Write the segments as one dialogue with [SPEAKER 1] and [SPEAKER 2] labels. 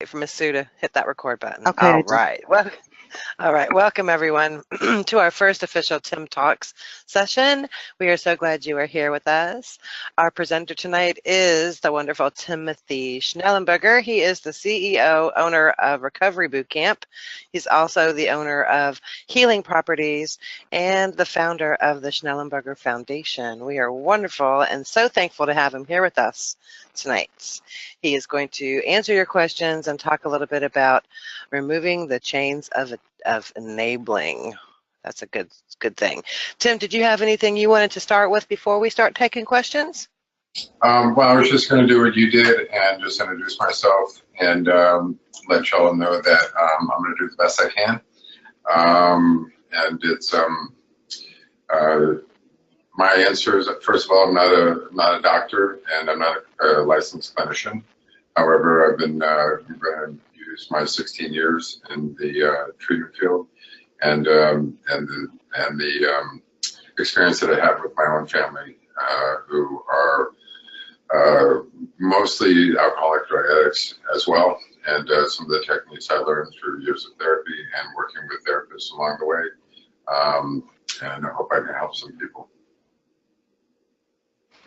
[SPEAKER 1] For Miss Sue to hit that record button.
[SPEAKER 2] Okay.
[SPEAKER 1] All right. Welcome everyone to our first official Tim Talks session. We are so glad you are here with us. Our presenter tonight is the wonderful Timothy Schnellenberger. He is the CEO, owner of Recovery Boot Camp. He's also the owner of Healing Properties and the founder of the Schnellenberger Foundation. We are wonderful and so thankful to have him here with us tonight. He is going to answer your questions and talk a little bit about removing the chains of enabling. That's a good thing. Tim, did you have anything you wanted to start with before we start taking questions?
[SPEAKER 3] Well, I was just going to do what you did and just introduce myself and let y'all know that I'm going to do the best I can. And it's my answer is, first of all, I'm not a doctor and I'm not a licensed clinician. However, I've been used my 16 years in the treatment field, and the experience that I have with my own family, who are mostly alcoholic drug addicts as well, and some of the techniques I learned through years of therapy and working with therapists along the way, and I hope I can help some people.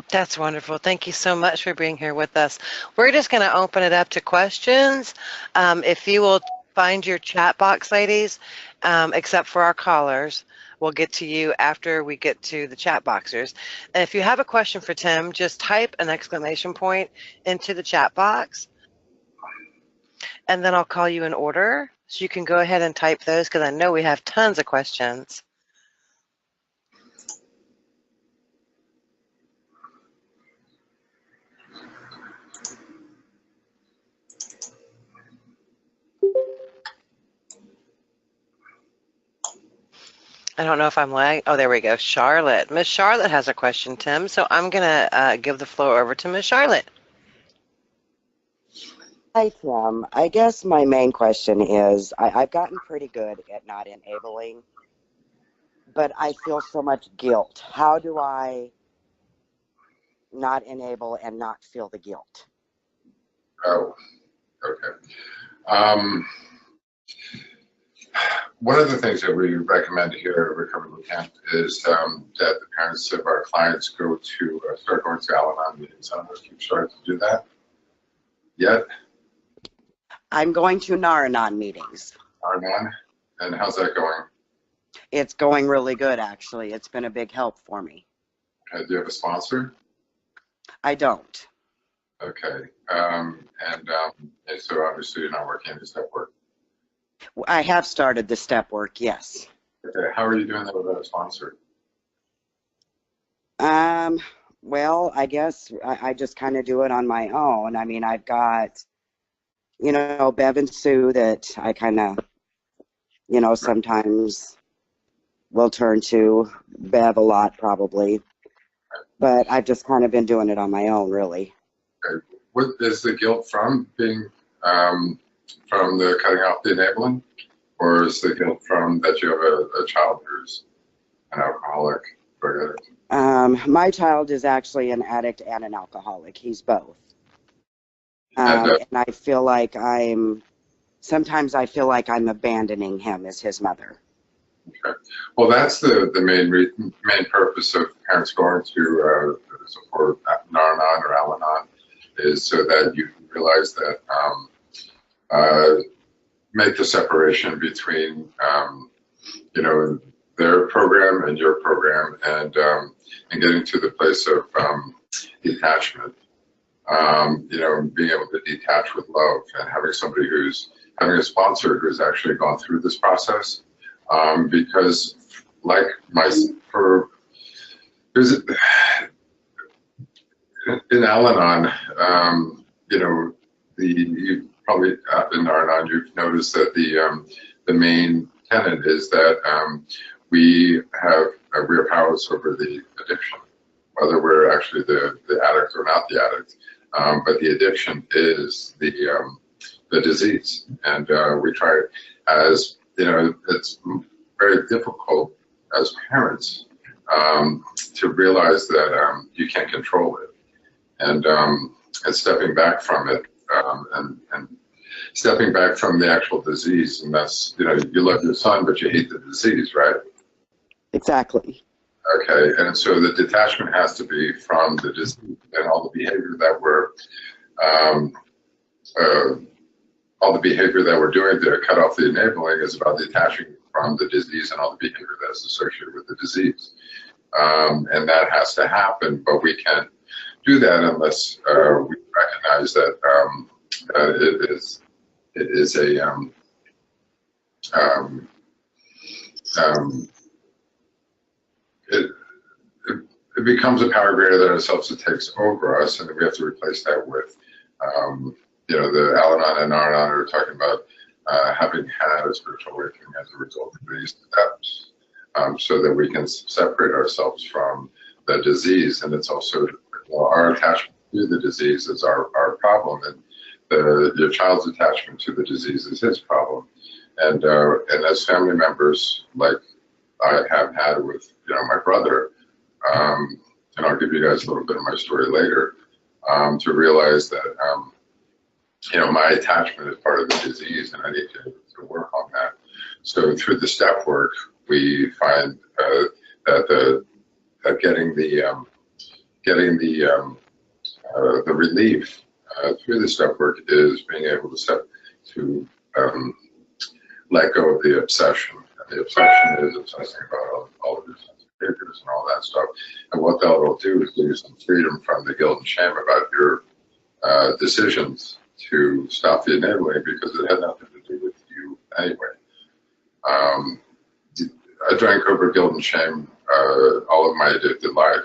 [SPEAKER 1] That's wonderful. Thank you so much for being here with us. We're just going to open it up to questions. If you will find your chat box, ladies, except for our callers, we'll get to you after we get to the chat boxers. And if you have a question for Tim, just type an exclamation point into the chat box, and then I'll call you in order. So you can go ahead and type those because I know we have tons of questions. I don't know if I'm lagging. Oh, there we go. Charlotte. Miss Charlotte has a question, Tim. So I'm going to give the floor over to Miss Charlotte.
[SPEAKER 2] Hi, Tim. I guess my main question is, I've gotten pretty good at not enabling, but I feel so much guilt. How do I not enable and not feel the guilt?
[SPEAKER 3] Oh, okay. One of the things that we recommend here at Recovery Boot Camp is that the parents of our clients go to start going to Al-Anon meetings. I don't know if you've started to do that yet.
[SPEAKER 2] I'm going to Nar-Anon meetings.
[SPEAKER 3] Nar-Anon? And how's that going?
[SPEAKER 2] It's going really good, actually. It's been a big help for me.
[SPEAKER 3] Do you have a sponsor?
[SPEAKER 2] I don't.
[SPEAKER 3] Okay. And so obviously you're not working any step work.
[SPEAKER 2] I have started the step work, yes.
[SPEAKER 3] Okay. How are you doing that without a sponsor?
[SPEAKER 2] Well, I guess I just kind of do it on my own. I mean, I've got, Bev and Sue that I kind of, sometimes will turn to. Bev a lot, probably. But I've just kind of been doing it on my own, really.
[SPEAKER 3] Okay. What is the guilt from being, from the cutting off the enabling? Or is the guilt from that you have a child who's an alcoholic drug addict?
[SPEAKER 2] My child is actually an addict and an alcoholic. He's both. And I feel like sometimes I feel like I'm abandoning him as his mother.
[SPEAKER 3] Okay. Well, that's the main purpose of parents going to support Nar-Anon or Al-Anon, is so that you can realize that make the separation between their program and your program, and getting to the place of detachment. Being able to detach with love, and having somebody having a sponsor who's actually gone through this process. Because like in Al-Anon, you probably in Nar-Anon, you've noticed that the main tenet is that we have powers over the addiction, whether we're actually the addict or not the addict. But the addiction is the disease, and we try, as it's very difficult as parents to realize that you can't control it, and stepping back from it, and stepping back from the actual disease, and that's, you know, you love your son, but you hate the disease, right?
[SPEAKER 2] Exactly.
[SPEAKER 3] Okay, and so the detachment has to be from the disease, and all the behavior that we're doing to cut off the enabling is about detaching from the disease and all the behavior that's associated with the disease. And that has to happen, but we can't do that unless we recognize that it is a it becomes a power greater than ourselves that takes over us, and then we have to replace that with, you know, the Al-Anon and Nar-Anon are talking about having had a spiritual awakening as a result of these steps, so that we can separate ourselves from the disease. And it's also, well, our attachment to the disease is our problem, and your child's attachment to the disease is his problem. And as family members, like I have had with, you know, my brother, and I'll give you guys a little bit of my story later, to realize that, you know, my attachment is part of the disease, and I need to work on that. So through the step work, we find that getting the relief through the step work is being able to let go of the obsession. And the obsession is obsessing about all of your behaviors and all that stuff. And what that will do is give you some freedom from the guilt and shame about your decisions to stop the enabling, because it had nothing to do with you anyway. I drank over guilt and shame all of my addicted life.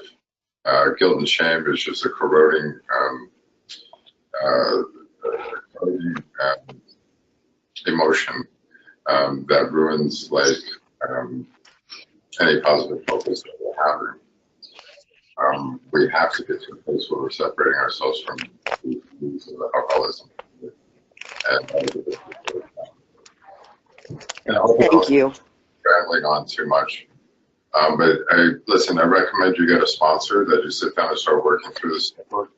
[SPEAKER 3] Guilt and shame is just a corroding emotion that ruins, like, any positive focus that we're having. We have to get to a place where we're separating ourselves from the use of alcoholism. And
[SPEAKER 2] Thank you.
[SPEAKER 3] Rambling on too much. But listen, I recommend you get a sponsor, that you sit down and start working through this network,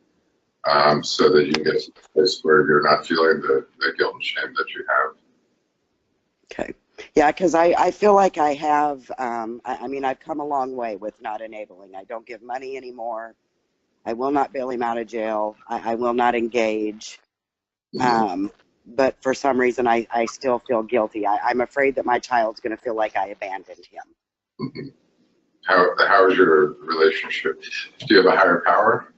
[SPEAKER 3] so that you can get to the place where you're not feeling the guilt and shame that you have.
[SPEAKER 2] Okay. Yeah, because I feel like I have, I mean, I've come a long way with not enabling. I don't give money anymore. I will not bail him out of jail. I will not engage. But for some reason, I still feel guilty. I'm afraid that my child's going to feel like I abandoned him.
[SPEAKER 3] Mm-hmm. How is your relationship? Do you have a higher power?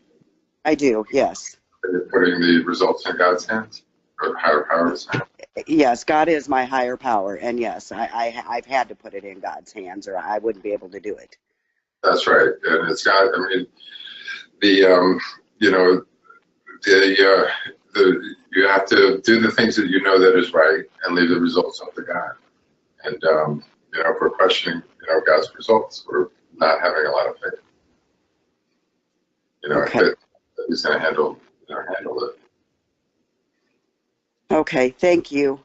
[SPEAKER 2] I do, yes.
[SPEAKER 3] Are you putting the results in God's hands? Or higher power's hands?
[SPEAKER 2] Yes, God is my higher power, and yes, I've had to put it in God's hands, or I wouldn't be able to do it.
[SPEAKER 3] That's right, and it's got. I mean, you know, you have to do the things that you know that is right, and leave the results up to God. And you know, if we're questioning, you know, God's results, we're not having a lot of faith. You know,
[SPEAKER 2] okay.
[SPEAKER 3] that He's going to handle it.
[SPEAKER 2] Okay, thank you.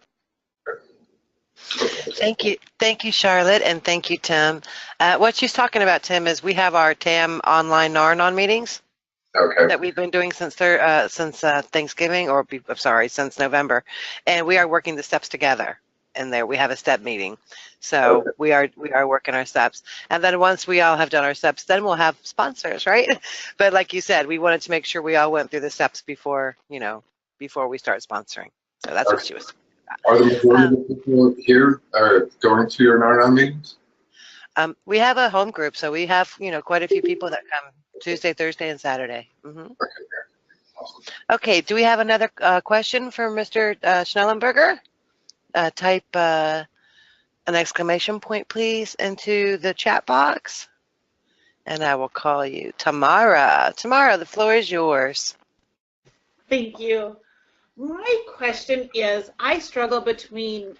[SPEAKER 1] Thank you, Charlotte, and thank you, Tim. What she's talking about, Tim, is we have our TAM online Nar-Anon meetings that we've been doing since Thanksgiving, or since November, and we are working the steps together. And there we have a step meeting, so we are working our steps, and then once we all have done our steps, then we'll have sponsors, right? But like you said, we wanted to make sure we all went through the steps before we start sponsoring. So that's what she was.
[SPEAKER 3] Are the majority of people here going to your Nar-Anon meetings?
[SPEAKER 1] We have a home group, so we have quite a few people that come Tuesday, Thursday, and Saturday. Mm-hmm.
[SPEAKER 3] Okay, awesome.
[SPEAKER 1] Okay, do we have another question for Mr. Schnellenberger? Type an exclamation point, please, into the chat box, and I will call you. Tamara, the floor is yours.
[SPEAKER 4] Thank you. My question is, I struggle between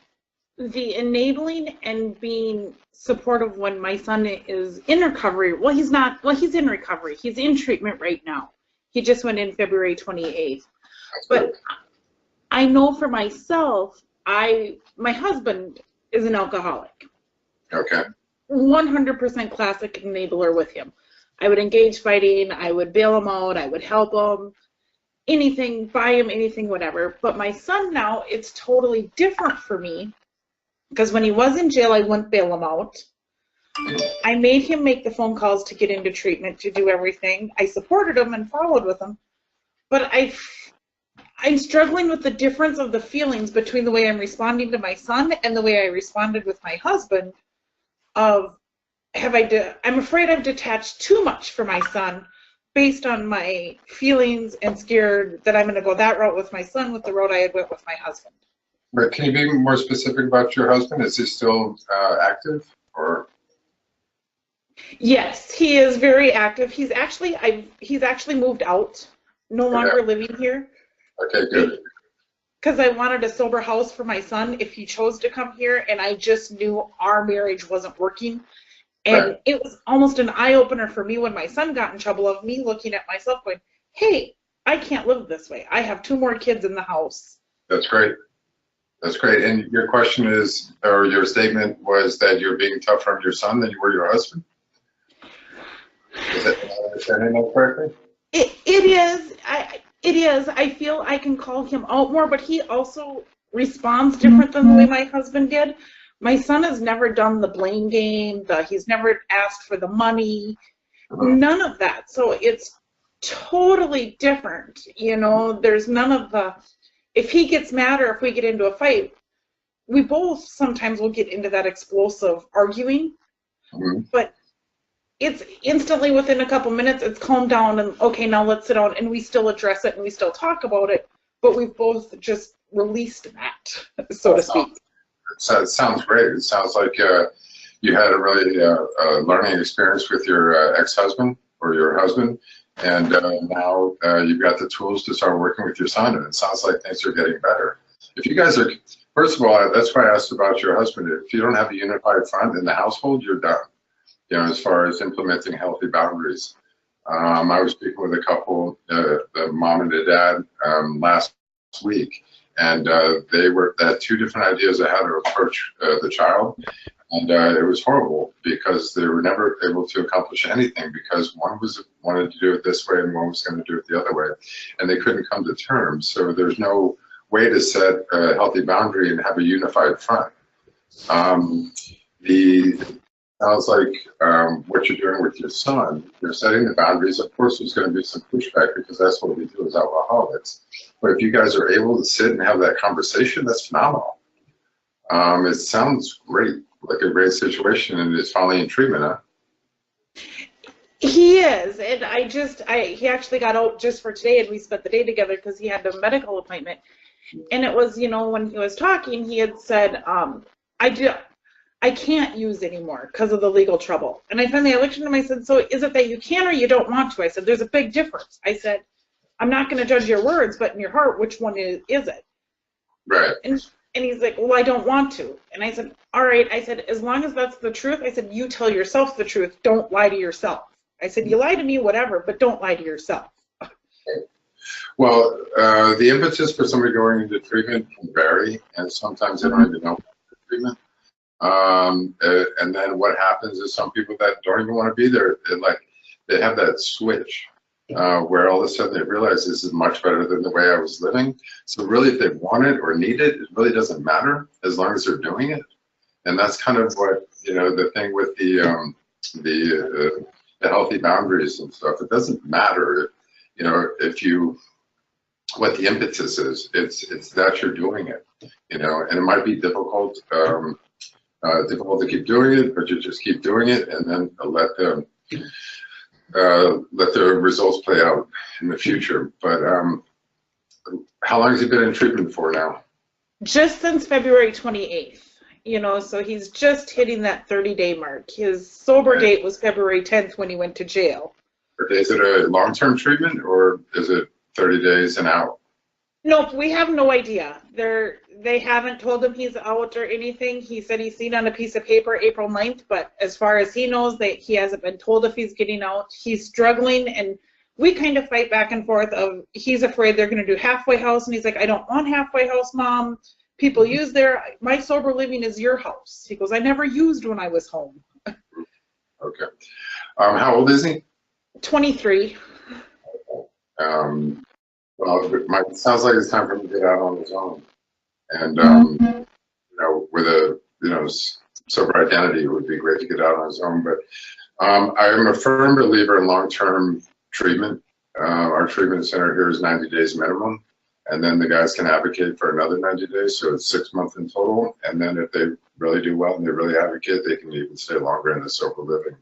[SPEAKER 4] the enabling and being supportive when my son is in recovery. Well, he's not. Well, he's in recovery. He's in treatment right now. He just went in February 28th. But I know for myself, my husband is an alcoholic.
[SPEAKER 3] Okay.
[SPEAKER 4] 100% classic enabler with him. I would engage fighting. I would bail him out. I would help him. anything, buy him anything, whatever. But my son now, it's totally different for me because when he was in jail, I wouldn't bail him out. I made him make the phone calls to get into treatment, to do everything. I supported him and followed with him. But I'm struggling with the difference of the feelings between the way I'm responding to my son and the way I responded with my husband. I'm afraid I've detached too much from my son based on my feelings and scared that I'm going to go that route with my son with the road I had went with my husband.
[SPEAKER 3] Right. Can you be more specific about your husband? Is he still active, or?
[SPEAKER 4] Yes, he is very active. He's actually moved out, no longer living here.
[SPEAKER 3] Okay, good.
[SPEAKER 4] Because I wanted a sober house for my son if he chose to come here, and I just knew our marriage wasn't working. And it was almost an eye-opener for me when my son got in trouble of me looking at myself going, hey, I can't live this way. I have 2 more kids in the house.
[SPEAKER 3] That's great. That's great. And your question is, or your statement was that you're being tougher on your son than you were your husband? Is that understanding that correctly?
[SPEAKER 4] It is. It is. I feel I can call him out more, but he also responds different than the way my husband did. My son has never done the blame game. He's never asked for the money. None of that. So it's totally different. You know, there's none of the, if he gets mad or if we get into a fight, we both sometimes will get into that explosive arguing. But it's instantly within a couple minutes, it's calmed down and okay, now let's sit down, and we still address it and we still talk about it, but we've both just released that, so to speak.
[SPEAKER 3] So it sounds great. It sounds like you had a really learning experience with your ex-husband or your husband, and now you've got the tools to start working with your son, and it sounds like things are getting better. If you guys are, first of all, that's why I asked about your husband. If you don't have a unified front in the household, you're done. You know, as far as implementing healthy boundaries. I was speaking with a couple, the mom and the dad, last week, and they had 2 different ideas of how to approach the child, and it was horrible because they were never able to accomplish anything because one wanted to do it this way and one was going to do it the other way, and they couldn't come to terms. So there's no way to set a healthy boundary and have a unified front. Sounds like what you're doing with your son, you're setting the boundaries. Of course, there's going to be some pushback because that's what we do as alcoholics. But if you guys are able to sit and have that conversation, that's phenomenal. It sounds great, like a great situation, and it's finally in treatment, huh?
[SPEAKER 4] He is, and he actually got out just for today, and we spent the day together because he had a medical appointment. And it was, you know, when he was talking, he had said, I can't use anymore because of the legal trouble. And I finally looked at him, I said, so is it that you can or you don't want to? I said, there's a big difference. I said, I'm not going to judge your words, but in your heart, which one is it?
[SPEAKER 3] Right.
[SPEAKER 4] And he's like, well, I don't want to. And I said, all right. I said, as long as that's the truth, I said, you tell yourself the truth. Don't lie to yourself. I said, you lie to me, whatever, but don't lie to yourself.
[SPEAKER 3] Well, the impetus for somebody going into treatment can vary, and sometimes they don't even know treatment. And then what happens is some people that don't even want to be there, they have that switch where all of a sudden they realize this is much better than the way I was living. So really, if they want it or need it, it really doesn't matter as long as they're doing it. And that's kind of what, you know, the thing with the healthy boundaries and stuff. It doesn't matter, you know, what the impetus is. It's that you're doing it, you know, and it might be difficult. Difficult to keep doing it, but you just keep doing it, and then let the results play out in the future. But how long has he been in treatment for now? Just
[SPEAKER 4] since February 28th. You know, so he's just hitting that 30-day mark. His sober date was February 10th when he went to jail.
[SPEAKER 3] Is it a long-term treatment, or is it 30 days and out?
[SPEAKER 4] Nope, we have no idea. They haven't told him he's out or anything. He said he's seen on a piece of paper April 9th, but as far as he knows, he hasn't been told if he's getting out. He's struggling, and we kind of fight back and forth of he's afraid they're going to do halfway house, and he's like, I don't want halfway house, Mom. People use my sober living is your house. He goes, I never used when I was home.
[SPEAKER 3] Okay. How old is he?
[SPEAKER 4] 23.
[SPEAKER 3] Well, it sounds like it's time for him to get out on his own. And, with a, sober identity, it would be great to get out on his own. But I am a firm believer in long-term treatment. Our treatment center here is 90 days minimum. And then the guys can advocate for another 90 days. So it's 6 months in total. And then if they really do well and they really advocate, they can even stay longer in the sober living.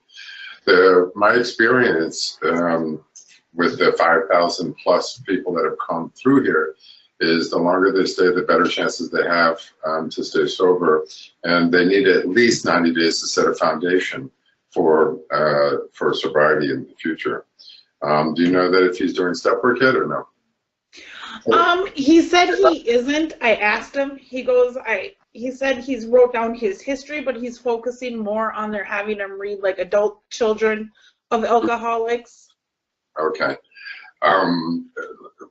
[SPEAKER 3] My experience with the 5,000 plus people that have come through here is the longer they stay, the better chances they have to stay sober. And they need at least 90 days to set a foundation for sobriety in the future. Do you know that if he's doing step work yet or no?
[SPEAKER 4] He said he isn't. I asked him. He said he's wrote down his history, but he's focusing more on having him read like adult children of alcoholics.
[SPEAKER 3] Okay.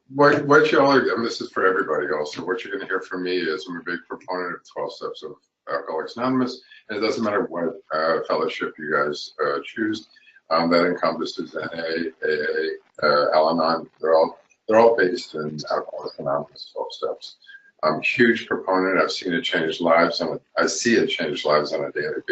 [SPEAKER 3] What y'all are, and this is for everybody also, what you're going to hear from me is I'm a big proponent of 12 steps of Alcoholics Anonymous, and it doesn't matter what fellowship you guys choose. That encompasses NA, AA, Al-Anon. They're all based in Alcoholics Anonymous 12 steps. I'm a huge proponent. I've seen it change lives. I see it change lives on a daily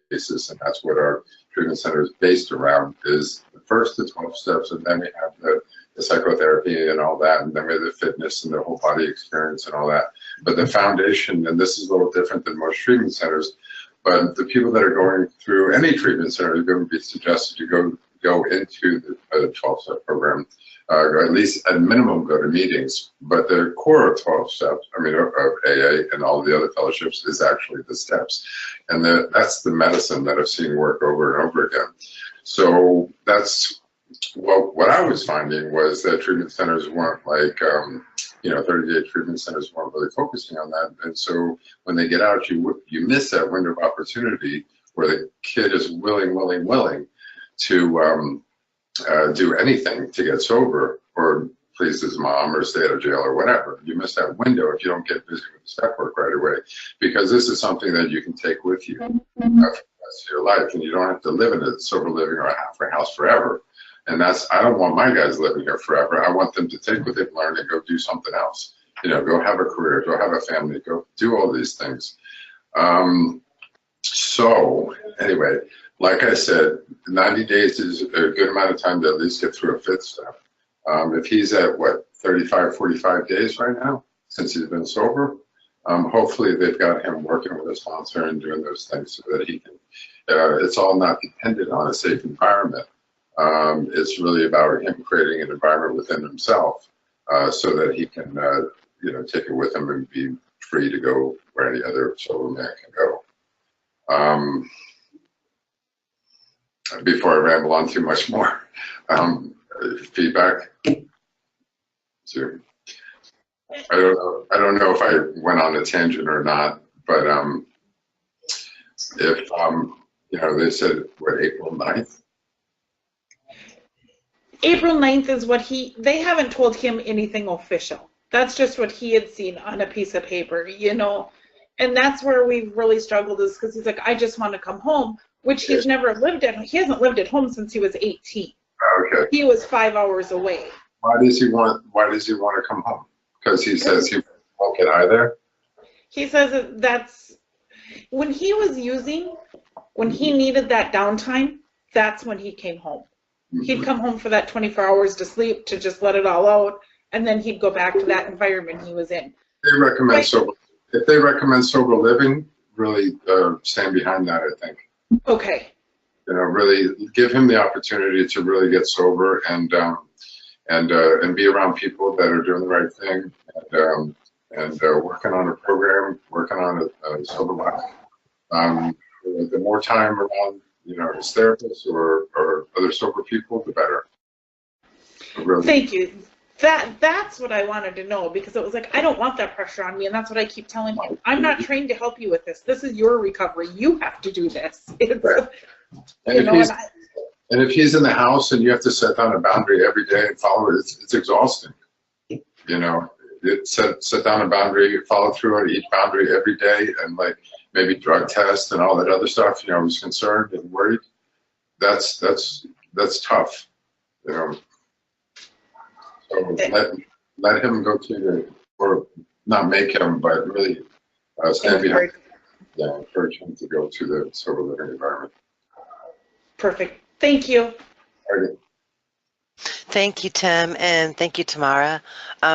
[SPEAKER 3] basis, and that's what our treatment center is based around, is the first the 12 steps, and then we have the psychotherapy and all that, and then we have the fitness and the whole body experience and all that. But the foundation, and this is a little different than most treatment centers, but the people that are going through any treatment center are going to be suggested to go into the 12-step program, or at least at minimum go to meetings. But the core of 12 steps, of AA and all the other fellowships, is actually the steps. And that's the medicine that I've seen work over and over again. So that's what I was finding was that treatment centers weren't like, 30-day treatment centers weren't really focusing on that. And so when they get out, you miss that window of opportunity where the kid is willing to do anything to get sober or please his mom or stay out of jail or whatever. You miss that window if you don't get busy with the step work right away, because this is something that you can take with you for the rest of your life, and you don't have to live in a sober living or a halfway house forever. And I don't want my guys living here forever. I want them to take what they've learned and go do something else. Go have a career, go have a family, go do all these things. So anyway, like I said, 90 days is a good amount of time to at least get through a fifth step. If he's at, 35, 45 days right now, since he's been sober, hopefully they've got him working with a sponsor and doing those things so that he can, it's all not dependent on a safe environment. It's really about him creating an environment within himself so that he can, take it with him and be free to go where any other sober man can go. Before I ramble on too much more, feedback. So, I don't know if I went on a tangent or not, but if they said April 9th.
[SPEAKER 4] April 9th is what they haven't told him anything official. That's just what he had seen on a piece of paper, and that's where we've really struggled, is because he's like, I just want to come home, which he's never lived at. He hasn't lived at home since he was 18.
[SPEAKER 3] Okay.
[SPEAKER 4] He was 5 hours away.
[SPEAKER 3] Why does he want to come home? Because he says he won't get high there?
[SPEAKER 4] He says that's when he was using, when he needed that downtime, that's when he came home. He'd come home for that 24 hours to sleep, to just let it all out, and then he'd go back to that environment he was in.
[SPEAKER 3] They recommend if they recommend sober living, really stand behind that, I think.
[SPEAKER 4] Okay.
[SPEAKER 3] Really give him the opportunity to really get sober and be around people that are doing the right thing and working on a program, working on a sober life. The more time around, his therapist or other sober people, the better. Really.
[SPEAKER 4] Thank you. That's what I wanted to know, because it was like, I don't want that pressure on me, and that's what I keep telling him. I'm not trained to help you with this. This is your recovery. You have to do this.
[SPEAKER 3] Right. And if he's in the house and you have to set down a boundary every day and follow it, it's exhausting. Set down a boundary, follow through on each boundary every day, and maybe drug test and all that other stuff. I was concerned and worried. That's tough. So let him go to the, or not make him, but really stand behind. Yeah, encourage him to go to the sober living environment.
[SPEAKER 4] Perfect. Thank you.
[SPEAKER 3] Okay.
[SPEAKER 1] Thank you, Tim, and thank you, Tamara.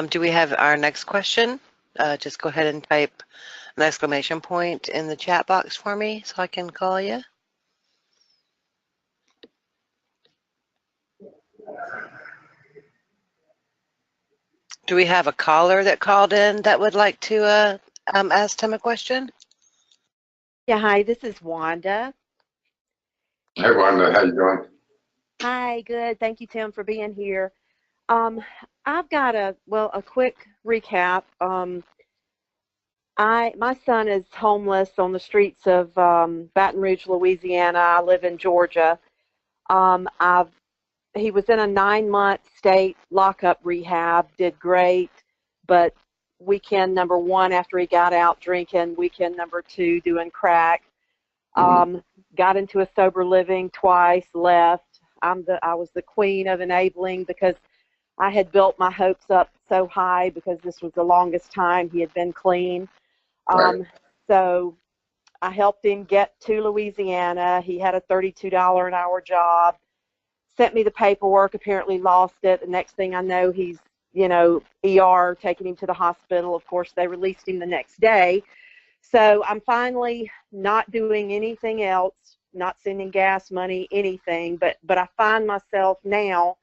[SPEAKER 1] Do we have our next question? Just go ahead and type an exclamation point in the chat box for me so I can call you. Do we have a caller that called in that would like to ask Tim a question?
[SPEAKER 5] Yeah, hi, this is Wanda.
[SPEAKER 3] Hey, Wanda, how you doing?
[SPEAKER 5] Hi, good. Thank you, Tim, for being here. I've got a quick recap. My son is homeless on the streets of Baton Rouge, Louisiana. I live in Georgia. He was in a 9-month state lockup rehab, did great, but weekend number 1 after he got out drinking, weekend number 2 doing crack. Got into a sober living twice, left. I was the queen of enabling because I had built my hopes up so high because this was the longest time he had been clean. So I helped him get to Louisiana. He had a $32 an hour job, sent me the paperwork, apparently lost it. The next thing I know, he's, ER, taking him to the hospital. Of course, they released him the next day. So I'm finally not doing anything else, not sending gas money, anything, but I find myself now,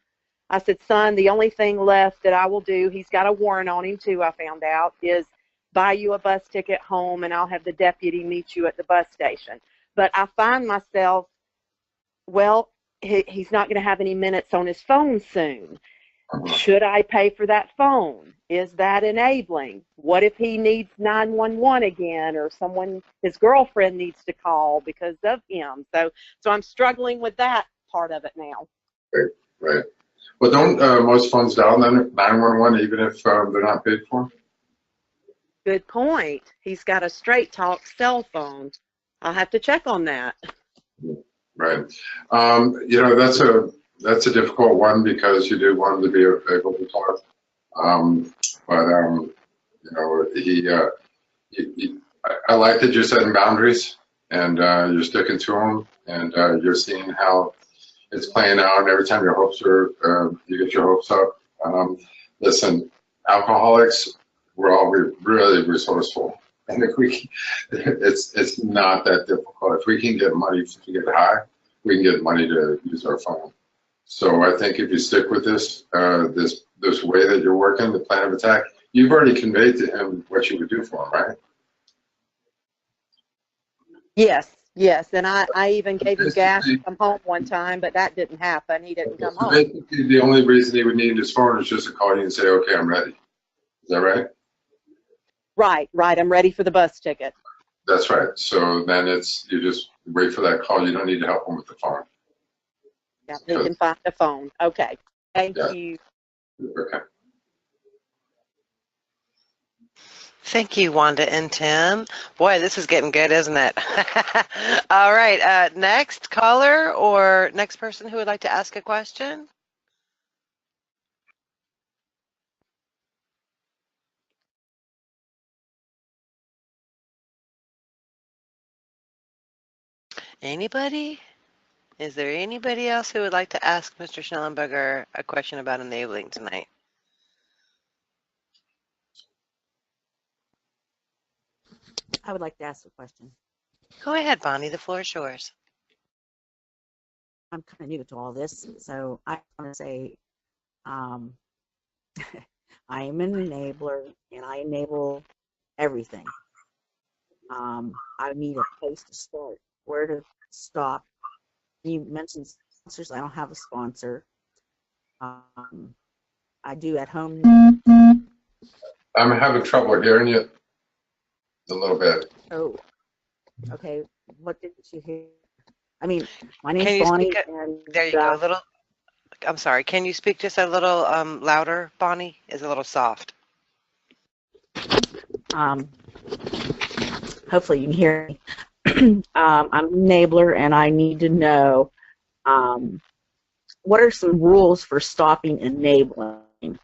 [SPEAKER 5] I said, son, the only thing left that I will do, he's got a warrant on him too, I found out, is buy you a bus ticket home and I'll have the deputy meet you at the bus station. But I find myself, well, he's not going to have any minutes on his phone soon. Should I pay for that phone? Is that enabling? What if he needs 911 again, or someone, his girlfriend needs to call because of him? So I'm struggling with that part of it now.
[SPEAKER 3] Right. Well, don't most phones dial 911 even if they're not paid for?
[SPEAKER 5] Good point. He's got a straight talk cell phone. I'll have to check on that.
[SPEAKER 3] Right. That's a difficult one because you do want him to be able to talk. I like that you're setting boundaries and you're sticking to them, and you're seeing how it's playing out. And every time your hopes are, you get your hopes up. Listen, alcoholics, we're all really resourceful, and if it's not that difficult. If we can get money to get high, we can get money to use our phone. So I think if you stick with this way that you're working, the plan of attack, you've already conveyed to him what you would do for him, right?
[SPEAKER 5] Yes, and I even gave him gas to come home one time, but that didn't happen. He didn't come home.
[SPEAKER 3] Basically, the only reason he would need his phone is just to call you and say, okay, I'm ready. Is that right?
[SPEAKER 5] Right. I'm ready for the bus ticket.
[SPEAKER 3] That's right. So then you just wait for that call. You don't need to help him with the phone.
[SPEAKER 5] Yeah, he can find the phone. Okay. Thank you.
[SPEAKER 3] Okay.
[SPEAKER 1] Thank you, Wanda and Tim. Boy, this is getting good, isn't it? All right, next caller or next person who would like to ask a question? Anybody? Is there anybody else who would like to ask Mr. Schnellenberger a question about enabling tonight?
[SPEAKER 6] I would like to ask a question.
[SPEAKER 1] Go ahead, Bonnie. The floor is yours.
[SPEAKER 6] I'm kind of new to all this, so I want to say I am an enabler, and I enable everything. I need a place to start, where to stop. You mentioned sponsors. I don't have a sponsor. I do at home.
[SPEAKER 3] I'm having trouble hearing you a little bit.
[SPEAKER 6] Oh, okay. What did you hear? I mean, my name's Bonnie.
[SPEAKER 1] There you go. A little. I'm sorry. Can you speak just a little louder, Bonnie? It's a little soft.
[SPEAKER 6] Hopefully you can hear me. I'm an enabler, and I need to know what are some rules for stopping enabling?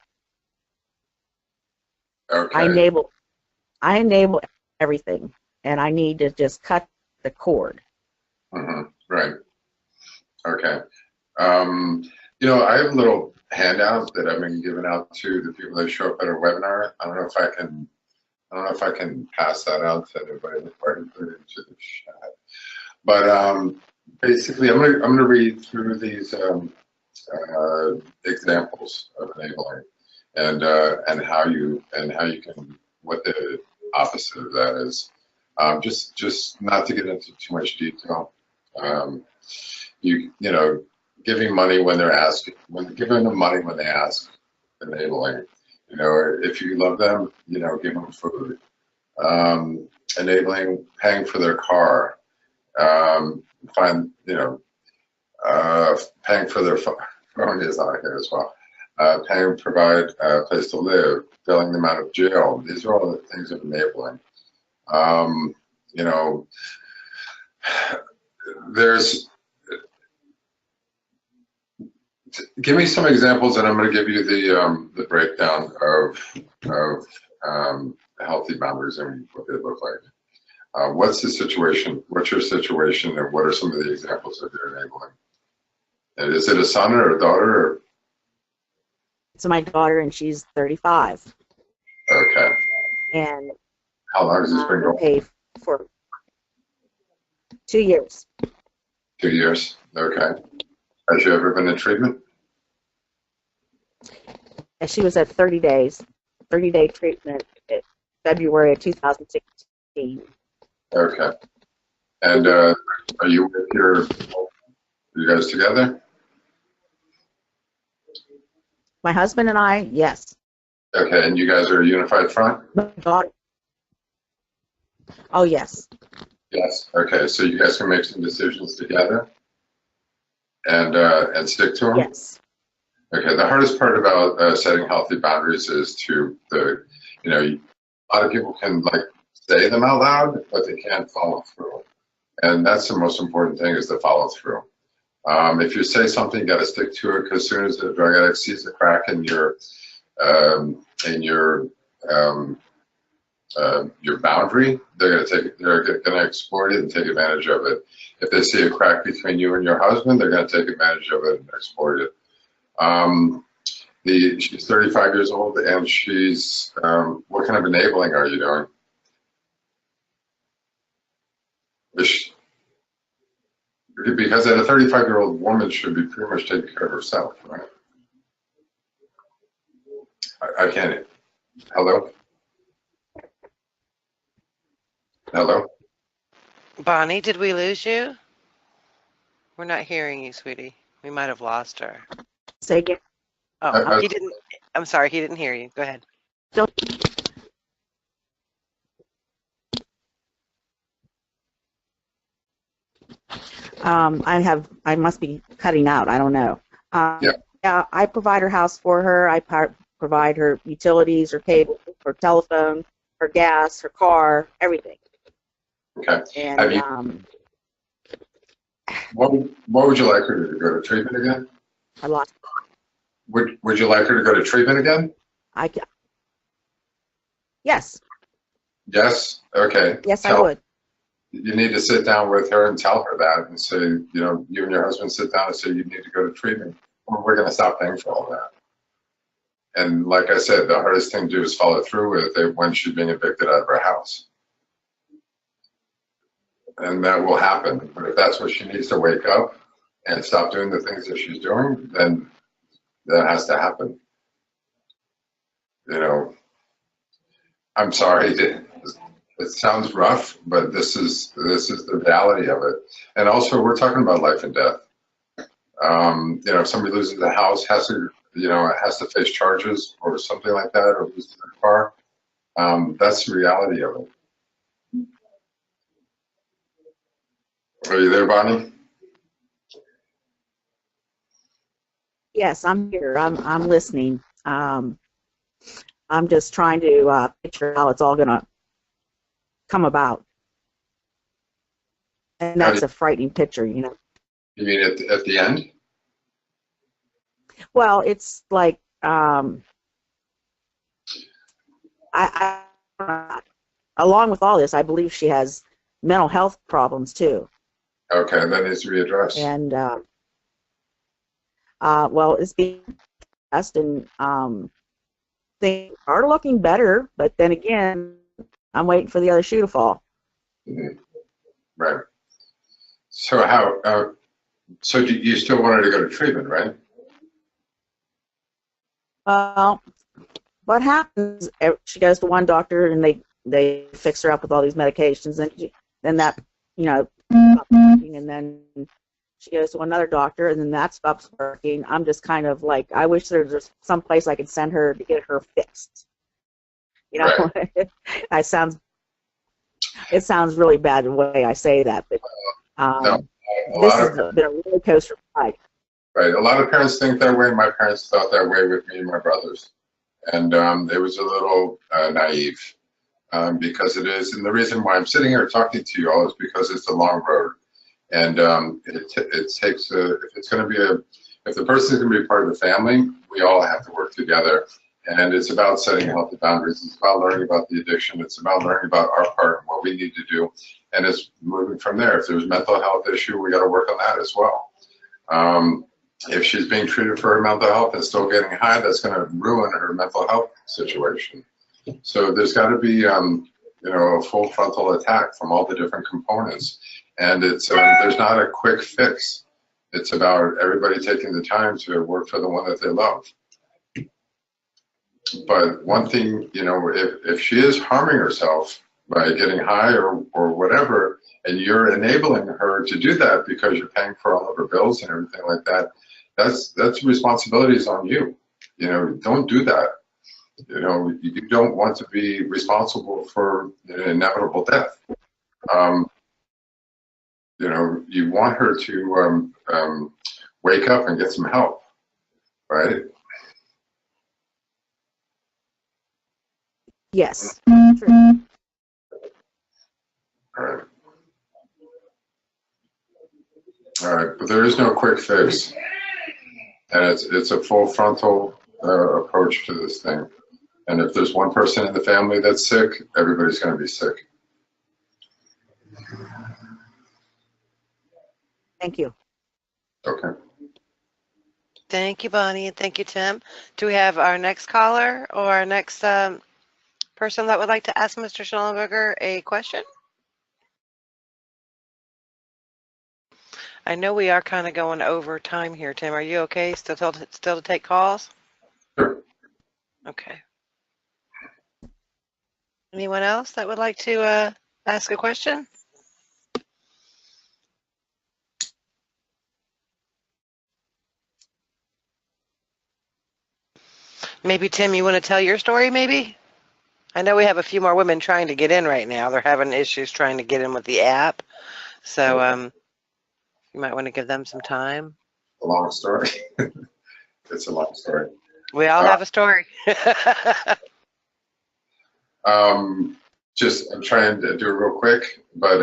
[SPEAKER 6] I
[SPEAKER 3] Okay.
[SPEAKER 6] enable everything, and I need to just cut the cord.
[SPEAKER 3] Right. Okay. Um, I have a little handout that I've been giving out to the people that show up at our webinar. I don't know if I can pass that out to anybody before I put it into the chat. But basically, I'm gonna read through these examples of enabling, and how you can, what the opposite of that is. Just not to get into too much detail. Um, giving money when they're asking, giving them money when they ask, enabling. If you love them, give them food. Enabling, paying for their car. Find, paying for their phone is on here as well. Paying, provide a place to live, bailing them out of jail. These are all the things of enabling. There's, give me some examples, and I'm going to give you the breakdown of healthy boundaries and what they look like. What's the situation? What's your situation, and what are some of the examples that you're enabling? And is it a son or a daughter? Or?
[SPEAKER 6] It's my daughter, and she's 35.
[SPEAKER 3] Okay.
[SPEAKER 6] And
[SPEAKER 3] how long has this been going?
[SPEAKER 6] Paid for 2 years.
[SPEAKER 3] 2 years. Okay. Has she ever been in treatment?
[SPEAKER 6] And she was at 30-day treatment in February of 2016.
[SPEAKER 3] Okay. And are you guys together?
[SPEAKER 6] My husband and I, yes.
[SPEAKER 3] Okay, and you guys are a unified front?
[SPEAKER 6] My daughter. Oh, yes.
[SPEAKER 3] Yes. Okay, so you guys can make some decisions together and stick to them?
[SPEAKER 6] Yes.
[SPEAKER 3] Okay, the hardest part about setting healthy boundaries is a lot of people can say them out loud, but they can't follow through. And that's the most important thing, is to follow through. If you say something, you got to stick to it, because as soon as the drug addict sees a crack in your boundary, they're gonna exploit it and take advantage of it. If they see a crack between you and your husband, they're gonna take advantage of it and exploit it. She's 35 years old, and she's, what kind of enabling are you doing? Because a 35-year-old woman should be pretty much taking care of herself, right? I can't. Hello? Hello?
[SPEAKER 1] Bonnie, did we lose you? We're not hearing you, sweetie. We might have lost her.
[SPEAKER 6] Say again.
[SPEAKER 1] Oh, he didn't. I'm sorry, he didn't hear you. Go ahead.
[SPEAKER 6] I must be cutting out. I don't know. Yeah, I provide her house for her. I provide her utilities, her cable, her telephone, her gas, her car, everything.
[SPEAKER 3] Okay.
[SPEAKER 6] And
[SPEAKER 3] what would you like her to go to treatment again?
[SPEAKER 6] I lost.
[SPEAKER 3] Would you like her to go to treatment again?
[SPEAKER 6] Yes.
[SPEAKER 3] Yes? Okay.
[SPEAKER 6] Yes, I would.
[SPEAKER 3] You need to sit down with her and tell her that, and say, you and your husband sit down and say, you need to go to treatment, or we're going to stop paying for all that. And like I said, the hardest thing to do is follow through with it when she's being evicted out of her house. And that will happen. But if that's what she needs to wake up and stop doing the things that she's doing, then that has to happen. I'm sorry, it sounds rough, but this is the reality of it. And also, we're talking about life and death. If somebody loses a house, has to face charges or something like that, or loses their car, that's the reality of it. Are you there, Bonnie?
[SPEAKER 6] Yes, I'm here. I'm listening. I'm just trying to picture how it's all going to come about. And that's a frightening picture,
[SPEAKER 3] You mean at the end?
[SPEAKER 6] Well, it's like Along with all this, I believe she has mental health problems too.
[SPEAKER 3] Okay, that needs to be addressed.
[SPEAKER 6] And well, it's being addressed, and things are looking better. But then again, I'm waiting for the other shoe to fall.
[SPEAKER 3] Mm-hmm. Right. So how? So do you still want her to go to treatment, right?
[SPEAKER 6] Well, what happens? She goes to one doctor, and they fix her up with all these medications, and then that, you know, stops working, and then she goes to another doctor, and then that stops working. I'm just kind of like, I wish there was some place I could send her to get her fixed. You know, right. It sounds really bad the way I say that, but this has been a roller coaster ride.
[SPEAKER 3] Right. A lot of parents think that way. My parents thought that way with me and my brothers. And it was a little naive because it is. And the reason why I'm sitting here talking to you all is because it's a long road. And it takes if it's going to be if the person is going to be part of the family, we all have to work together. And it's about setting healthy boundaries. It's about learning about the addiction. It's about learning about our part and what we need to do. And it's moving from there. If there's a mental health issue, we got to work on that as well. If she's being treated for her mental health and still getting high, that's going to ruin her mental health situation. So there's got to be, you know, a full frontal attack from all the different components. And it's there's not a quick fix. It's about everybody taking the time to work for the one that they love. But one thing, you know, if she is harming herself by getting high or whatever, and you're enabling her to do that because you're paying for all of her bills and everything like that, that's responsibilities on you. You know, don't do that. You know, you don't want to be responsible for an inevitable death. You know, you want her to wake up and get some help, right?
[SPEAKER 6] Yes. True.
[SPEAKER 3] All right. All right, but there is no quick fix. And it's a full frontal approach to this thing. And if there's one person in the family that's sick, everybody's going to be sick.
[SPEAKER 6] Thank you.
[SPEAKER 3] Okay.
[SPEAKER 1] Thank you, Bonnie, and thank you, Tim. Do we have our next caller or our next person that would like to ask Mr. Schnellenberger a question? I know we are kind of going over time here, Tim. Are you okay still to take calls?
[SPEAKER 3] Sure.
[SPEAKER 1] Okay. Anyone else that would like to ask a question? Maybe, Tim, you want to tell your story, maybe? I know we have a few more women trying to get in right now. They're having issues trying to get in with the app. So you might want to give them some time.
[SPEAKER 3] A long story. It's a long story.
[SPEAKER 1] We all have a story.
[SPEAKER 3] I'm trying to do it real quick, but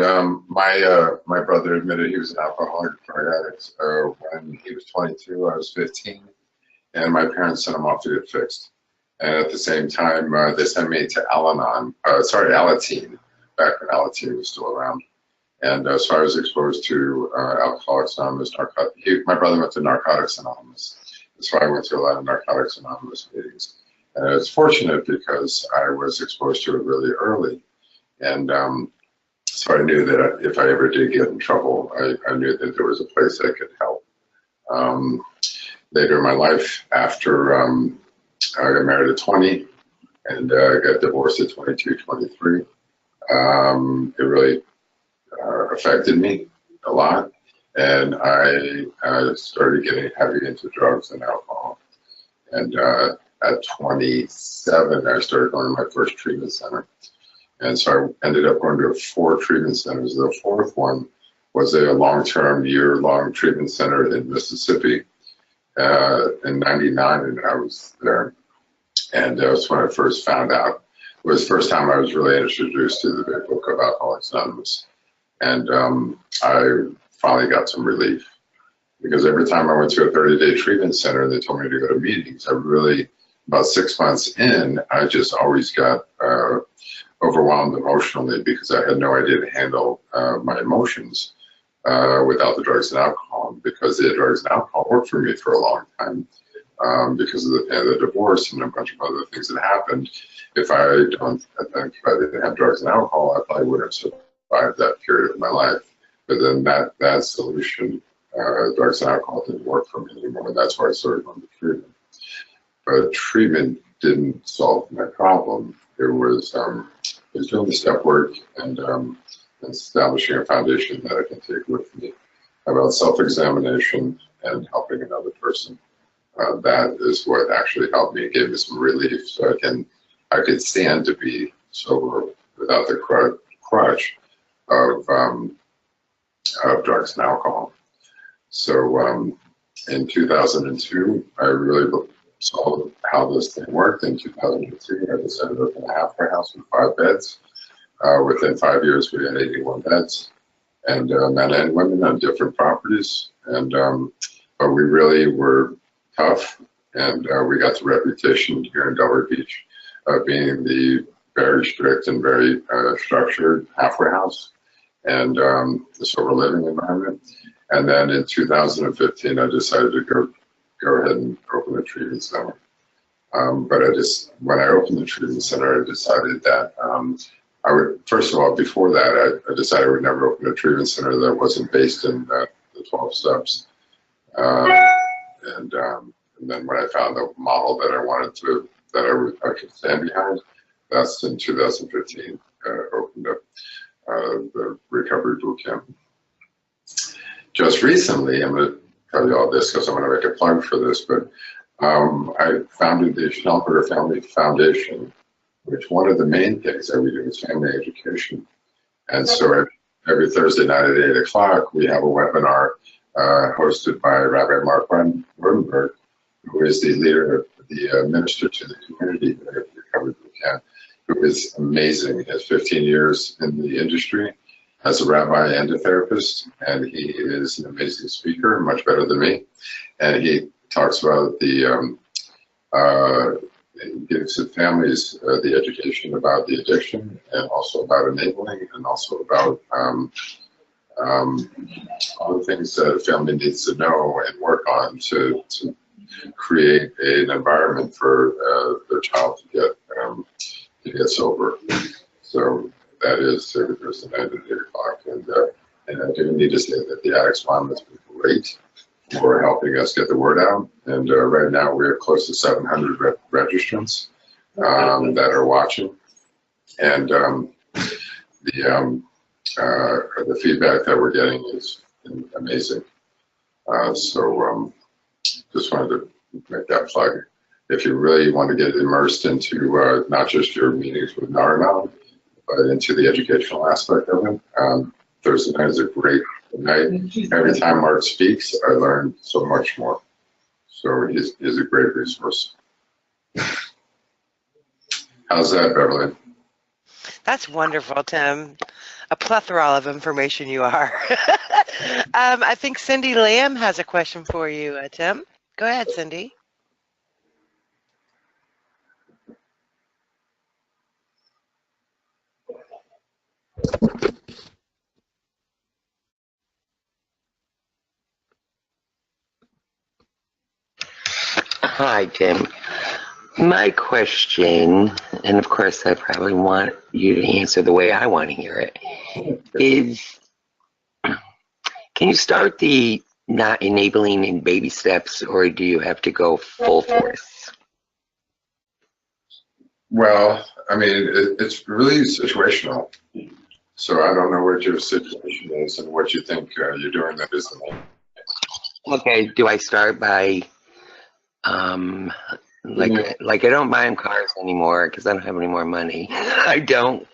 [SPEAKER 3] my brother admitted he was an alcoholic drug addict when he was 22. I was 15, and my parents sent him off to get fixed. And at the same time, they sent me to Alateen, back when Alateen was still around. And so I was exposed to Alcoholics Anonymous, my brother went to Narcotics Anonymous. So I went to a lot of Narcotics Anonymous meetings. And it's fortunate because I was exposed to it really early. And so I knew that if I ever did get in trouble, I knew that there was a place that could help. Later in my life, after I got married at 20 and got divorced at 22, 23, it really affected me a lot. And I started getting heavy into drugs and alcohol. And at 27, I started going to my first treatment center. And so I ended up going to 4 treatment centers. The 4th one was a long-term, year-long treatment center in Mississippi. In 99, and I was there. And that was when I first found out. It was the first time I was really introduced to the big book of Alcoholics Anonymous. And I finally got some relief. Because every time I went to a 30-day treatment center and they told me to go to meetings, I really about 6 months in, I just always got overwhelmed emotionally because I had no idea to handle my emotions without the drugs and alcohol. Because the drugs and alcohol worked for me for a long time because of the divorce and a bunch of other things that happened. If I didn't have drugs and alcohol, I probably wouldn't have survived that period of my life. But then that solution, drugs and alcohol, didn't work for me anymore. And that's why I started going to treatment. But treatment didn't solve my problem. It was doing the step work and establishing a foundation that I can take with me about self-examination and helping another person. That is what actually helped me, gave me some relief, so I could stand to be sober without the crutch of drugs and alcohol. So in 2002, I really saw how this thing worked. In 2003, I decided to open a halfway house with 5 beds. Within 5 years, we had 81 beds, and men and women on different properties. And but we really were tough, and we got the reputation here in Delaware Beach of being the very strict and very structured halfway house and the sober living environment. And then in 2015, I decided to go ahead and open a treatment center. But when I opened the treatment center, I decided that I would, first of all, before that, I decided I would never open a treatment center that wasn't based in the 12 steps. And then when I found the model that I wanted to, I could stand behind, that's in 2015, opened up the recovery boot camp. Just recently, I'm going to tell you all this because I'm going to make a plug for this, but I founded the Schnellenberger Family Foundation, which one of the main things that we do is family education. And so every Thursday night at 8 o'clock, we have a webinar hosted by Rabbi Mark Rodenberg, who is the leader, the minister to the community at the Recovery Boot Camp, who is amazing. He has 15 years in the industry as a rabbi and a therapist, and he is an amazing speaker, much better than me. And he talks about gives the families the education about the addiction, and also about enabling, and also about all the things that a family needs to know and work on to create an environment for their child to get sober. So that is every Thursday night at 8 o'clock. And I do need to say that the Addicts Mom has been great for helping us get the word out. And right now we're close to 700 registrants that are watching. And the feedback that we're getting is amazing. So just wanted to make that plug. If you really want to get immersed into not just your meetings with Narana, but into the educational aspect of it, Thursday night is a great night. Every time Mark speaks, I learn so much more. So he's a great resource. How's that, Beverly?
[SPEAKER 1] That's wonderful, Tim. A plethora of information you are. I think Cindy Lamb has a question for you, Tim. Go ahead, Cindy.
[SPEAKER 7] Hi, Tim. My question, and of course I probably want you to answer the way I want to hear it, is can you start the not enabling in baby steps, or do you have to go full force?
[SPEAKER 3] Well, I mean, it's really situational. So I don't know what your situation is and what you think you're doing that isn't.
[SPEAKER 7] Okay, do I start by like I don't buy him cars anymore because I don't have any more money. I don't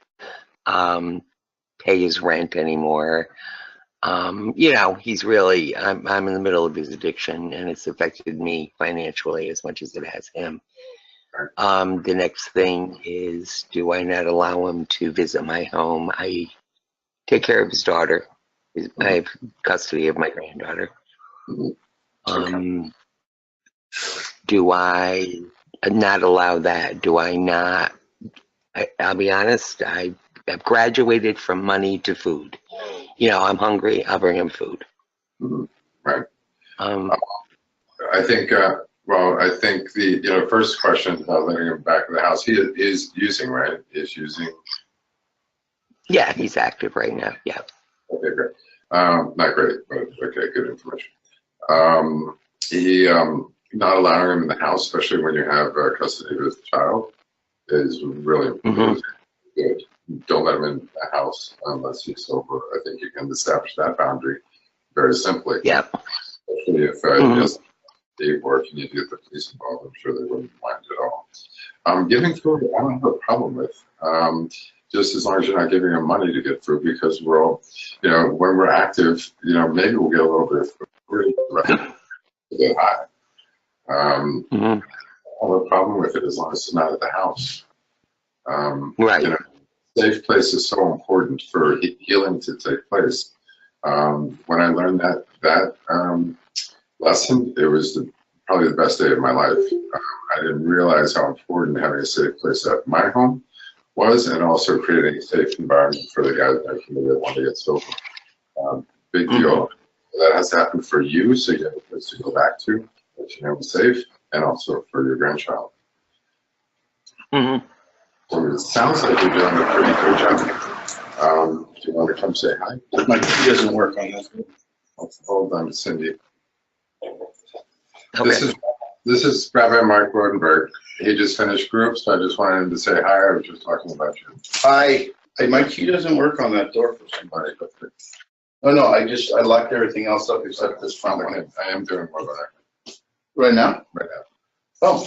[SPEAKER 7] pay his rent anymore. You know, he's really, I'm in the middle of his addiction, and it's affected me financially as much as it has him. The next thing is, do I not allow him to visit my home? I take care of his daughter. I have custody of my granddaughter. Do I not allow that? Do I not? I'll be honest, I've graduated from money to food. You know, I'm hungry, I'll bring him food.
[SPEAKER 3] Right.
[SPEAKER 7] Um,
[SPEAKER 3] I think, I think the first question about letting him back in the house, he is using, right? Is using.
[SPEAKER 7] yeah, he's active right now. Yeah.
[SPEAKER 3] Okay, great. Not great, but okay, good information. He not allowing him in the house, especially when you have custody of his child, is really, really good. Don't let him in the house unless he's sober. I think you can establish that boundary very simply.
[SPEAKER 7] Yeah.
[SPEAKER 3] Especially if he doesn't leave or if you need to get the police involved, I'm sure they wouldn't mind at all. Giving food, I don't have a problem with. Just as long as you're not giving them money to get food, because we're all, when we're active, maybe we'll get a little bit of food, right? To get high. I don't have a problem with it as long as it's not at the house.
[SPEAKER 7] Right.
[SPEAKER 3] Safe place is so important for healing to take place. When I learned that lesson, it was probably the best day of my life. I didn't realize how important having a safe place at my home was, and also creating a safe environment for the guys in our community that want to get sober. Big deal. That has to happen for you, so you have a place to go back to, that you know is safe, and also for your grandchild. So it sounds like you're doing a pretty good job. Do you want to come say hi?
[SPEAKER 8] My key doesn't work on this.
[SPEAKER 3] Hold on, Cindy.
[SPEAKER 7] Okay.
[SPEAKER 3] This is Rabbi Mark Rodenberg. He just finished group, so I just wanted him to say hi. I was just talking about you.
[SPEAKER 8] Hi. Hey, my key doesn't work on that door for somebody. No, I locked everything else up except this front one.
[SPEAKER 3] I am doing more than
[SPEAKER 8] Right now?
[SPEAKER 3] right now.
[SPEAKER 8] Oh.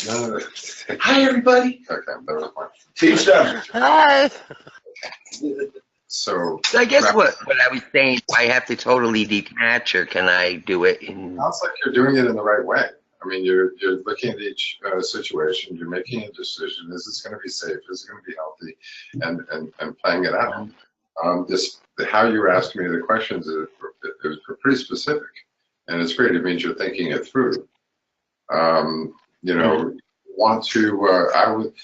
[SPEAKER 8] Hi, everybody.
[SPEAKER 3] Okay, that was fine.
[SPEAKER 8] Teach them.
[SPEAKER 1] Hi.
[SPEAKER 3] So
[SPEAKER 7] I guess what I was saying, do I have to totally detach, or can I do it in?
[SPEAKER 3] sounds like you're doing it in the right way. I mean, you're looking at each situation, you're making a decision. Is this going to be safe? Is it going to be healthy? And playing it out. How you were asking me the questions, it was pretty specific, and it's great. It means you're thinking it through. Want to? I would.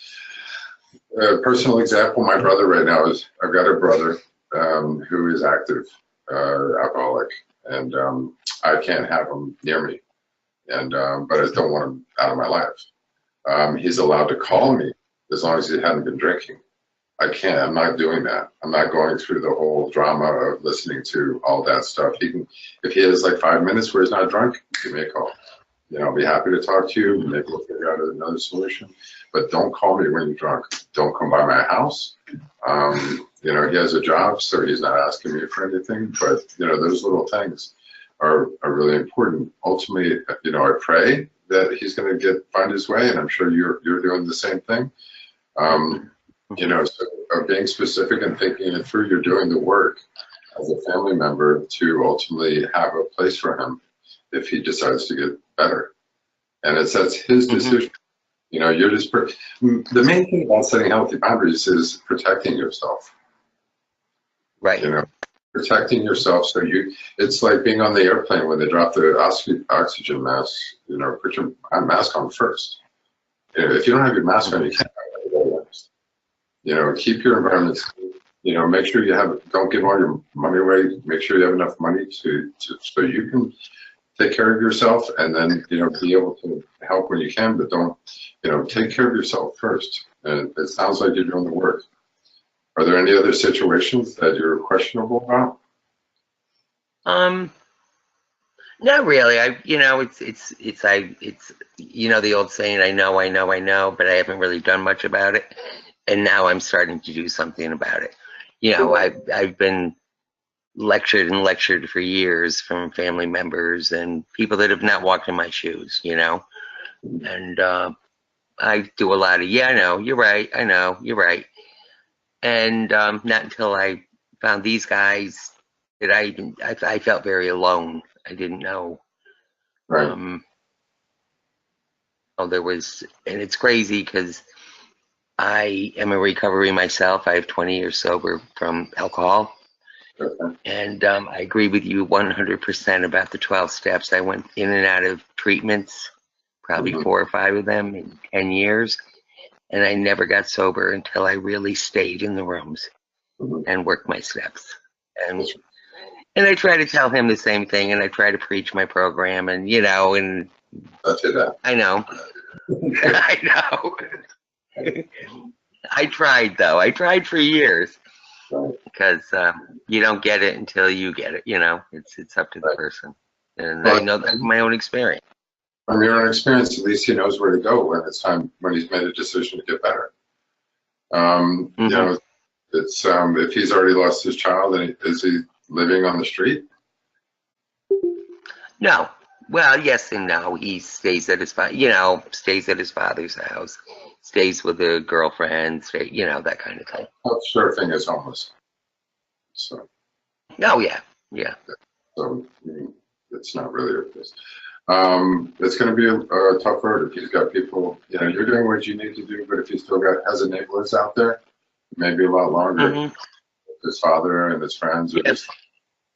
[SPEAKER 3] A personal example. My brother right now is. I've got a brother who is active alcoholic, and I can't have him near me. And but I don't want him out of my life. He's allowed to call me as long as he hadn't been drinking. I can't. I'm not doing that. I'm not going through the whole drama of listening to all that stuff. He can, if he has like 5 minutes where he's not drunk, give me a call. I'll be happy to talk to you. Maybe we'll figure out another solution. But don't call me when you're drunk. Don't come by my house. He has a job, so he's not asking me for anything. But those little things are really important. Ultimately, I pray that he's going to find his way, and I'm sure you're doing the same thing. So being specific and thinking it through, you're doing the work as a family member to ultimately have a place for him if he decides to get better. And that's his decision. You're just the main thing about setting healthy boundaries is protecting yourself.
[SPEAKER 7] Right.
[SPEAKER 3] Protecting yourself, so it's like being on the airplane when they drop the oxygen mask. Put your mask on first. If you don't have your mask on, you can't have anybody else. Keep your environment. Make sure don't give all your money away. Make sure you have enough money to so you can take care of yourself, and then be able to help when you can. But don't take care of yourself first. And it sounds like you're doing the work. Are there any other situations that you're questionable about?
[SPEAKER 7] Not really. It's the old saying, I know, but I haven't really done much about it. And now I'm starting to do something about it. I've been lectured for years from family members and people that have not walked in my shoes, and I do a lot of, I know, you're right, I know, you're right. And not until I found these guys that I felt very alone. I didn't know.
[SPEAKER 3] Right.
[SPEAKER 7] There was, and it's crazy because I am in recovery myself. I have 20 years sober from alcohol.
[SPEAKER 3] Okay.
[SPEAKER 7] And I agree with you 100% about the 12 steps. I went in and out of treatments probably 4 or 5 of them in 10 years. And I never got sober until I really stayed in the rooms and worked my steps. And I try to tell him the same thing, and I try to preach my program, and and I know. I know. I tried, though. I tried for years, because you don't get it until you get it. It's up to the person, and I know that from my own experience.
[SPEAKER 3] From your own experience, at least he knows where to go when it's time, when he's made a decision to get better. It's if he's already lost his child, and is he living on the street?
[SPEAKER 7] No. Well, yes and no. He stays at his stays at his father's house, stays with a girlfriend, that kind of thing.
[SPEAKER 3] Surfing is homeless. So.
[SPEAKER 7] Oh yeah, yeah.
[SPEAKER 3] So it's not really a place. It's going to be a tough road if he's got people. You're doing what you need to do, but if he still has enablers out there, maybe a lot longer. His father and his friends are just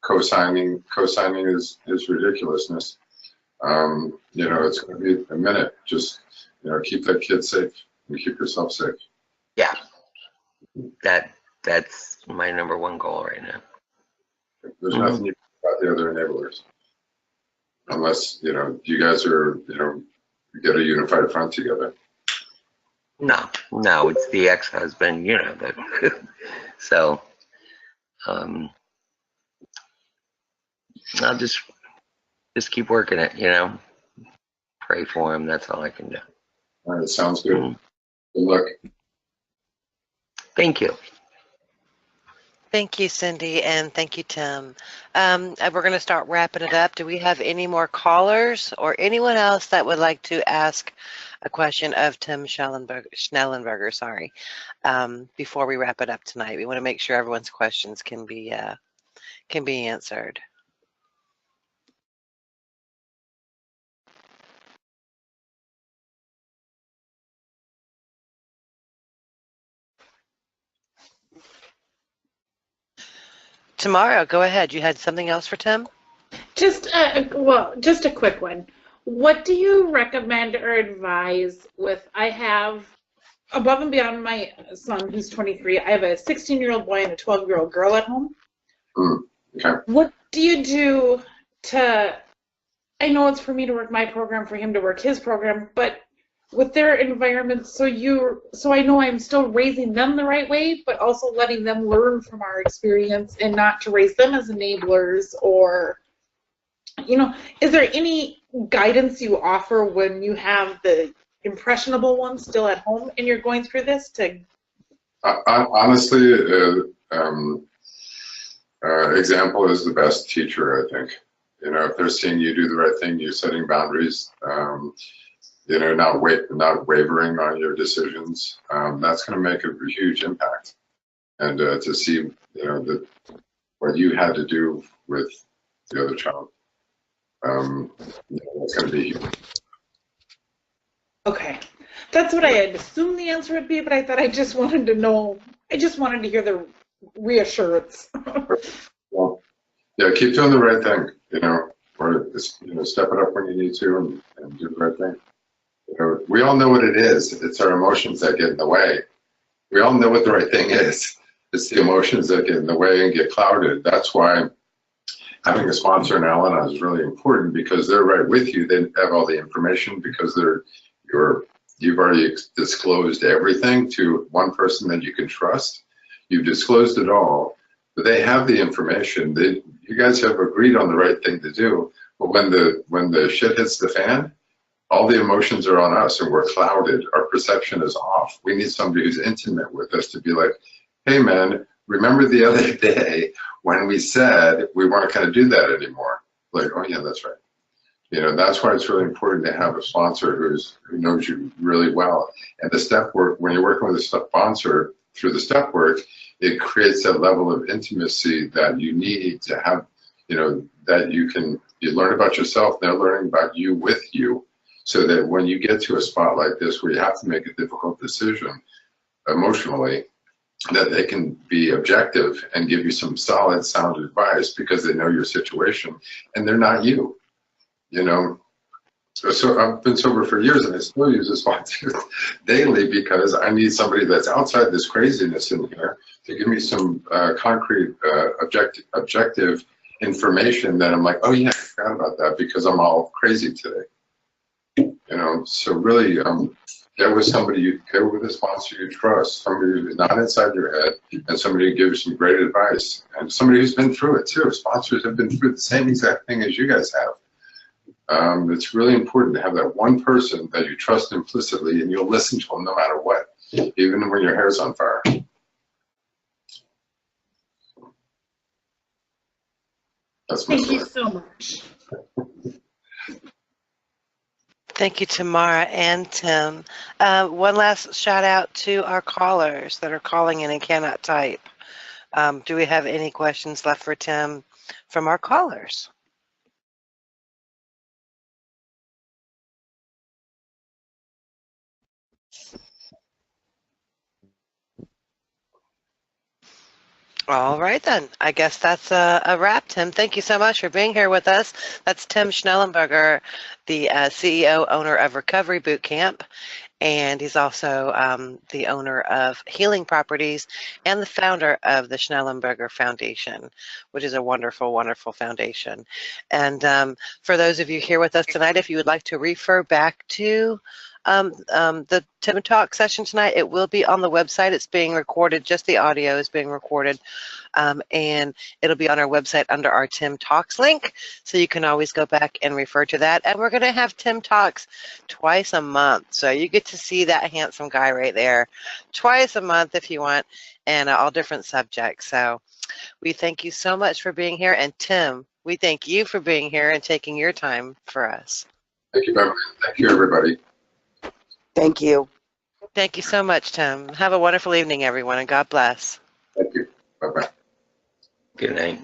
[SPEAKER 3] co-signing his ridiculousness. It's going to be a minute. Just keep that kid safe and keep yourself safe.
[SPEAKER 7] Yeah, that's my number one goal right now.
[SPEAKER 3] There's nothing you can do about the other enablers, unless you guys are you get a unified front together.
[SPEAKER 7] No, it's the ex-husband, that. So, I'll just keep working it, Pray for him. That's all I can do.
[SPEAKER 3] All right, sounds good. Good luck.
[SPEAKER 7] Thank you.
[SPEAKER 1] Thank you, Cindy, and thank you, Tim. We're going to start wrapping it up. Do we have any more callers or anyone else that would like to ask a question of Tim Schnellenberger, sorry, before we wrap it up tonight? We want to make sure everyone's questions can be answered. Tomorrow, go ahead. You had something else for Tim?
[SPEAKER 4] Just a quick one. What do you recommend or advise with, I have, above and beyond my son who's 23, I have a 16-year-old boy and a 12-year-old girl at home.
[SPEAKER 3] Okay.
[SPEAKER 4] What do you do to, I know it's for me to work my program, for him to work his program, but with their environment, so I know I'm still raising them the right way, but also letting them learn from our experience and not to raise them as enablers, or, is there any guidance you offer when you have the impressionable ones still at home and you're going through this?
[SPEAKER 3] Honestly, example is the best teacher, I think. If they're seeing you do the right thing, you're setting boundaries, not wavering on your decisions, that's going to make a huge impact. And to see, what you had to do with the other child, that's going to be huge.
[SPEAKER 4] Okay. That's what I had assumed the answer would be, but I thought I just wanted to know, I just wanted to hear the reassurance.
[SPEAKER 3] Well, yeah, keep doing the right thing, or step it up when you need to and do the right thing. We all know what it is. It's our emotions that get in the way. We all know what the right thing is. It's the emotions that get in the way and get clouded. That's why having a sponsor in Al-Anon is really important, because they're right with you. They have all the information because you've already disclosed everything to one person that you can trust. You've disclosed it all, but they have the information. You guys have agreed on the right thing to do, but when the shit hits the fan, all the emotions are on us and we're clouded. Our perception is off. We need somebody who's intimate with us to be like, hey man, remember the other day when we said we weren't going to do that anymore? Like, oh yeah, that's right. That's why it's really important to have a sponsor who knows you really well. And the step work, when you're working with a sponsor through the step work, it creates that level of intimacy that you need to have, that you learn about yourself, they're learning about you with you. So that when you get to a spot like this where you have to make a difficult decision emotionally, that they can be objective and give you some solid, sound advice because they know your situation and they're not you. So I've been sober for years, and I still use this sponsor daily because I need somebody that's outside this craziness in here to give me some concrete, objective information that I'm like, oh yeah, I forgot about that because I'm all crazy today. You know, so really, get with somebody, get with a sponsor you trust, somebody who's not inside your head, and somebody who gives some great advice, and somebody who's been through it too. Sponsors have been through the same exact thing as you guys have. It's really important to have that one person that you trust implicitly, and you'll listen to them no matter what, even when your hair's on fire. That's my
[SPEAKER 4] Thank you
[SPEAKER 3] story.
[SPEAKER 4] so much.
[SPEAKER 1] Thank you, Tamara and Tim. One last shout out to our callers that are calling in and cannot type. Do we have any questions left for Tim from our callers? All right, then. I guess that's a wrap, Tim. Thank you so much for being here with us. That's Tim Schnellenberger, the CEO, owner of Recovery Boot Camp, and he's also the owner of Healing Properties and the founder of the Schnellenberger Foundation, which is a wonderful, wonderful foundation. And for those of you here with us tonight, if you would like to refer back to the Tim Talk session tonight, it will be on the website. It's being recorded. Just the audio is being recorded. And it'll be on our website under our Tim Talks link. So you can always go back and refer to that. And we're going to have Tim Talks twice a month. So you get to see that handsome guy right there twice a month if you want, and all different subjects. So we thank you so much for being here. And Tim, we thank you for being here and taking your time for us.
[SPEAKER 3] Thank you, Beverly. Thank you, everybody.
[SPEAKER 2] Thank you.
[SPEAKER 1] Thank you so much, Tim. Have a wonderful evening, everyone, and God bless.
[SPEAKER 3] Thank you. Bye-bye.
[SPEAKER 7] Good night.